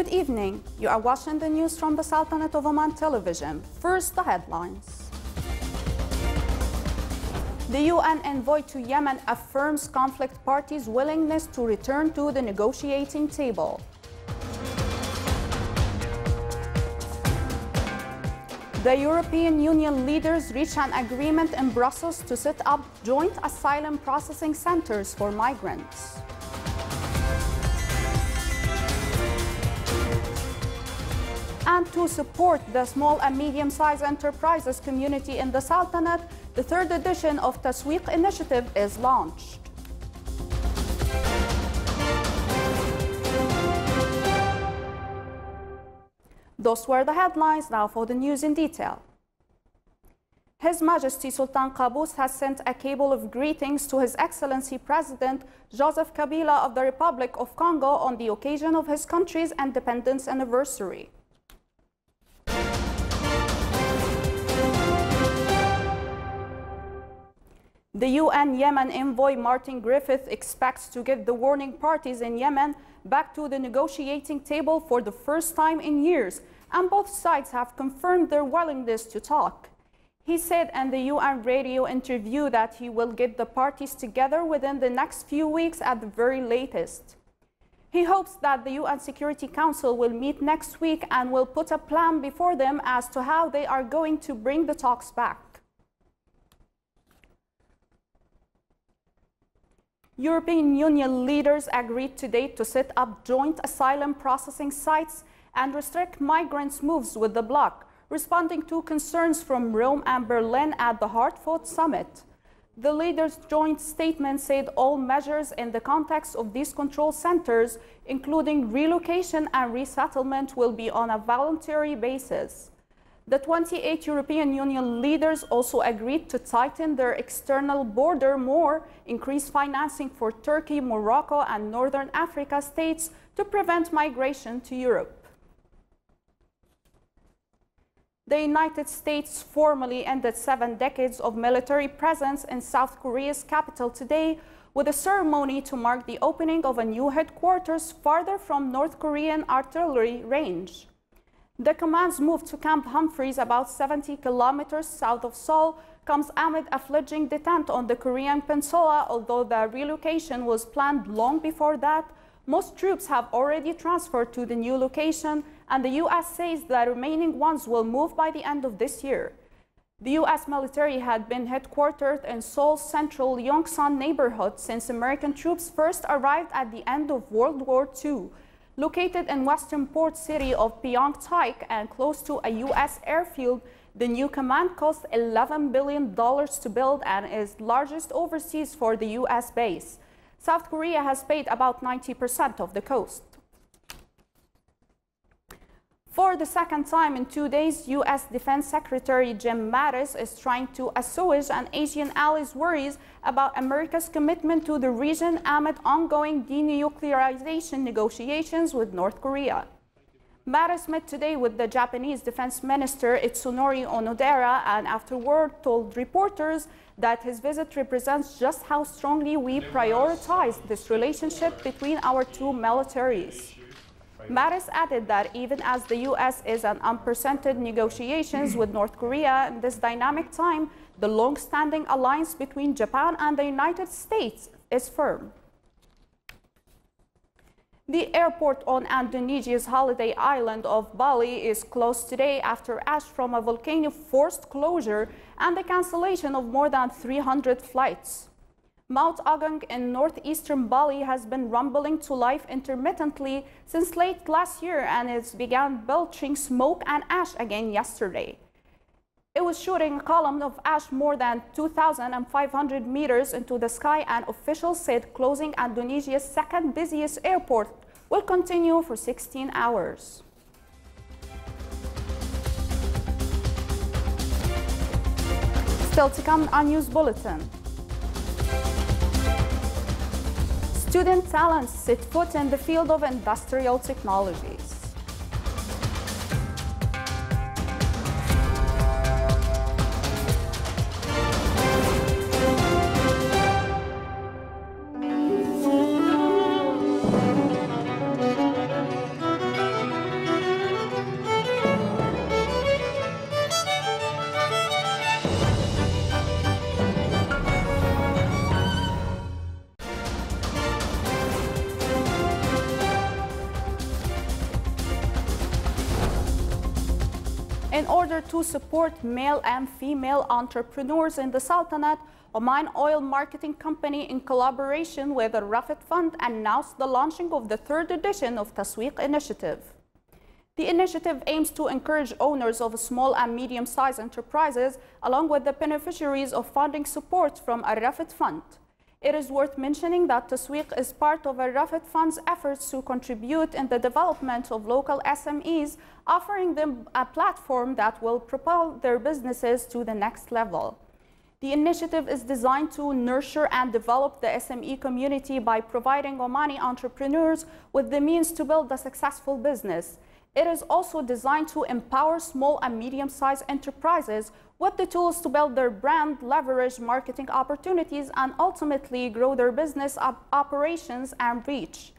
Good evening. You are watching the news from the Sultanate of Oman television. First, the headlines. The UN envoy to Yemen affirms conflict parties' willingness to return to the negotiating table. The European Union leaders reach an agreement in Brussels to set up joint asylum processing centers for migrants. And to support the small and medium-sized enterprises community in the Sultanate, the third edition of Tasweeq initiative is launched. Those were the headlines. Now for the news in detail. His Majesty Sultan Qaboos has sent a cable of greetings to His Excellency President Joseph Kabila of the Republic of Congo on the occasion of his country's independence anniversary. The UN Yemen envoy Martin Griffiths expects to get the warring parties in Yemen back to the negotiating table for the first time in years, and both sides have confirmed their willingness to talk. He said in the UN radio interview that he will get the parties together within the next few weeks at the very latest. He hopes that the UN Security Council will meet next week and will put a plan before them as to how they are going to bring the talks back. European Union leaders agreed today to set up joint asylum processing sites and restrict migrants' moves with the bloc, responding to concerns from Rome and Berlin at the hard-fought summit. The leaders' joint statement said all measures in the context of these control centers, including relocation and resettlement, will be on a voluntary basis. The 28 European Union leaders also agreed to tighten their external border more, increase financing for Turkey, Morocco, and Northern Africa states to prevent migration to Europe. The United States formally ended 7 decades of military presence in South Korea's capital today with a ceremony to mark the opening of a new headquarters farther from North Korean artillery range. The command's move to Camp Humphreys, about 70 kilometers south of Seoul, comes amid a fledgling detente on the Korean peninsula. Although the relocation was planned long before that, most troops have already transferred to the new location, and the U.S. says the remaining ones will move by the end of this year. The U.S. military had been headquartered in Seoul's central Yongsan neighborhood since American troops first arrived at the end of World War II. Located in western port city of Pyeongtaek and close to a U.S. airfield, the new command cost $11 billion to build and is largest overseas for the U.S. base. South Korea has paid about 90% of the cost. For the second time in 2 days, U.S. Defense Secretary Jim Mattis is trying to assuage an Asian ally's worries about America's commitment to the region amid ongoing denuclearization negotiations with North Korea. Mattis met today with the Japanese Defense Minister Itsunori Onodera and afterward told reporters that his visit represents just how strongly we prioritize this relationship between our two militaries. Mattis added that even as the U.S. is in unprecedented negotiations with North Korea in this dynamic time, the long-standing alliance between Japan and the United States is firm. The airport on Indonesia's holiday island of Bali is closed today after ash from a volcano forced closure and the cancellation of more than 300 flights. Mount Agung in northeastern Bali has been rumbling to life intermittently since late last year and it began belching smoke and ash again yesterday. It was shooting a column of ash more than 2,500 meters into the sky, and officials said closing Indonesia's second busiest airport will continue for 16 hours. Still to come on News Bulletin. Student talents set foot in the field of industrial technologies. to support male and female entrepreneurs in the Sultanate, Oman Oil Marketing Company, in collaboration with the Rafet Fund, announced the launching of the third edition of Tasweeq Initiative. The initiative aims to encourage owners of small and medium-sized enterprises, along with the beneficiaries of funding support from a Rafet Fund. It is worth mentioning that Tasweeq is part of a Rafet Fund's efforts to contribute in the development of local SMEs, offering them a platform that will propel their businesses to the next level. The initiative is designed to nurture and develop the SME community by providing Omani entrepreneurs with the means to build a successful business. It is also designed to empower small and medium-sized enterprises with the tools to build their brand, leverage marketing opportunities, and ultimately grow their business operations and reach.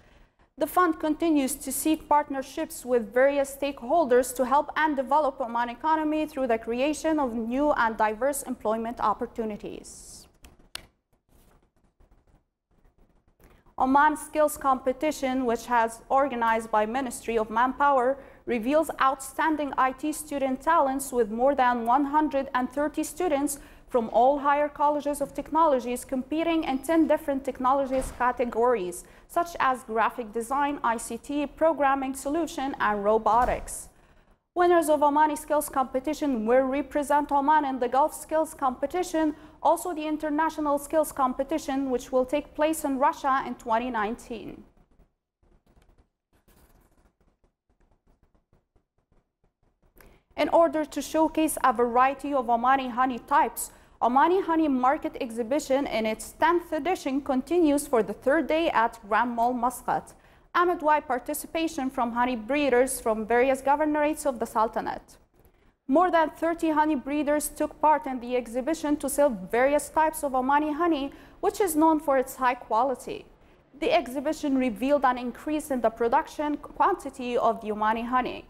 The fund continues to seek partnerships with various stakeholders to help and develop Oman economy through the creation of new and diverse employment opportunities. Oman Skills Competition, which has organized by Ministry of Manpower, reveals outstanding IT student talents with more than 130 students from all higher colleges of technologies competing in 10 different technologies categories, such as graphic design, ICT, programming solution, and robotics. Winners of Omani Skills Competition will represent Oman in the Gulf Skills Competition, also the International Skills Competition, which will take place in Russia in 2019. In order to showcase a variety of Omani honey types, Omani Honey Market Exhibition in its 10th edition continues for the third day at Grand Mall Muscat, amid wide participation from honey breeders from various governorates of the Sultanate. More than 30 honey breeders took part in the exhibition to sell various types of Omani honey, which is known for its high quality. The exhibition revealed an increase in the production quantity of the Omani honey.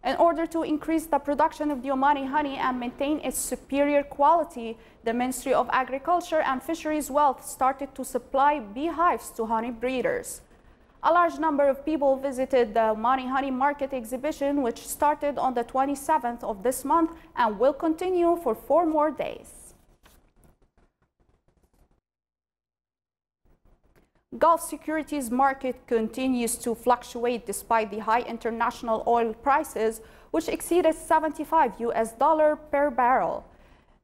In order to increase the production of the Omani honey and maintain its superior quality, the Ministry of Agriculture and Fisheries Wealth started to supply beehives to honey breeders. A large number of people visited the Omani Honey Market Exhibition, which started on the 27th of this month and will continue for 4 more days. Gulf securities market continues to fluctuate despite the high international oil prices, which exceeded $75 per barrel.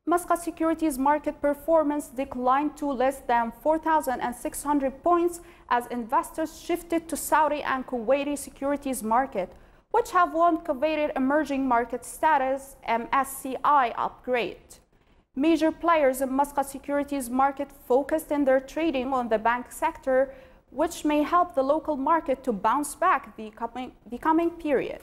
Muscat securities market performance declined to less than 4,600 points as investors shifted to Saudi and Kuwaiti securities market, which have won coveted emerging market status MSCI upgrade. Major players in Muscat securities market focused in their trading on the bank sector, which may help the local market to bounce back the coming period.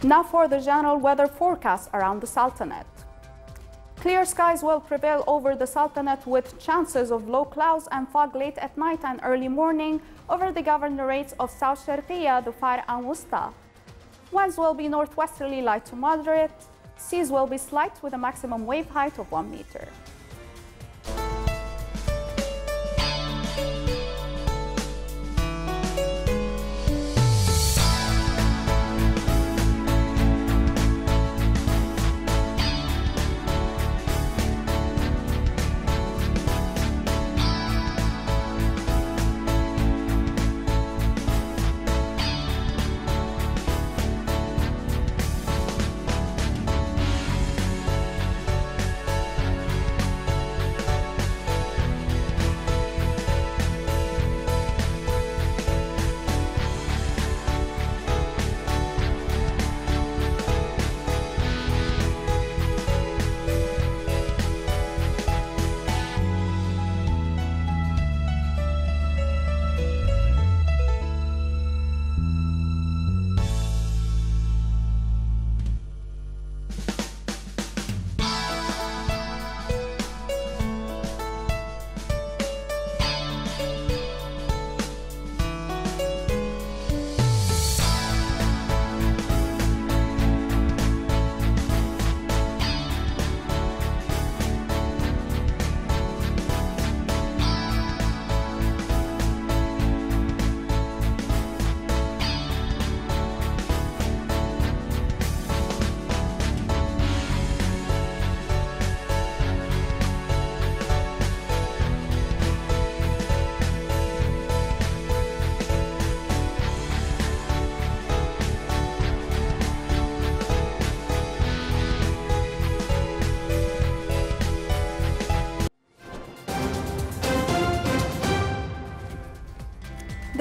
Now for the general weather forecast around the Sultanate. Clear skies will prevail over the Sultanate with chances of low clouds and fog late at night and early morning over the governorates of South Sharqiya, Dhofar and Wusta. Winds will be northwesterly light to moderate. Seas will be slight with a maximum wave height of 1 meter.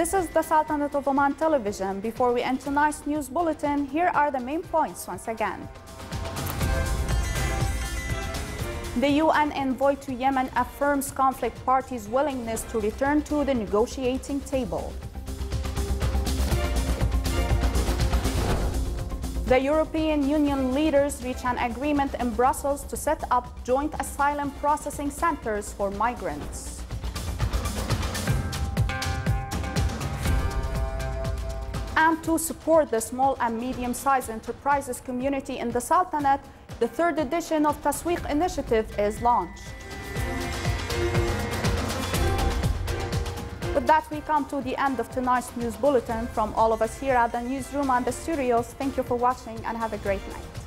This is the Sultanate of Oman television. Before we end tonight's news bulletin, here are the main points once again. The UN envoy to Yemen affirms conflict parties' willingness to return to the negotiating table. The European Union leaders reach an agreement in Brussels to set up joint asylum processing centers for migrants. And to support the small and medium-sized enterprises community in the Sultanate, the third edition of Tasweeq initiative is launched. With that, we come to the end of tonight's news bulletin. From all of us here at the newsroom and the studios, thank you for watching and have a great night.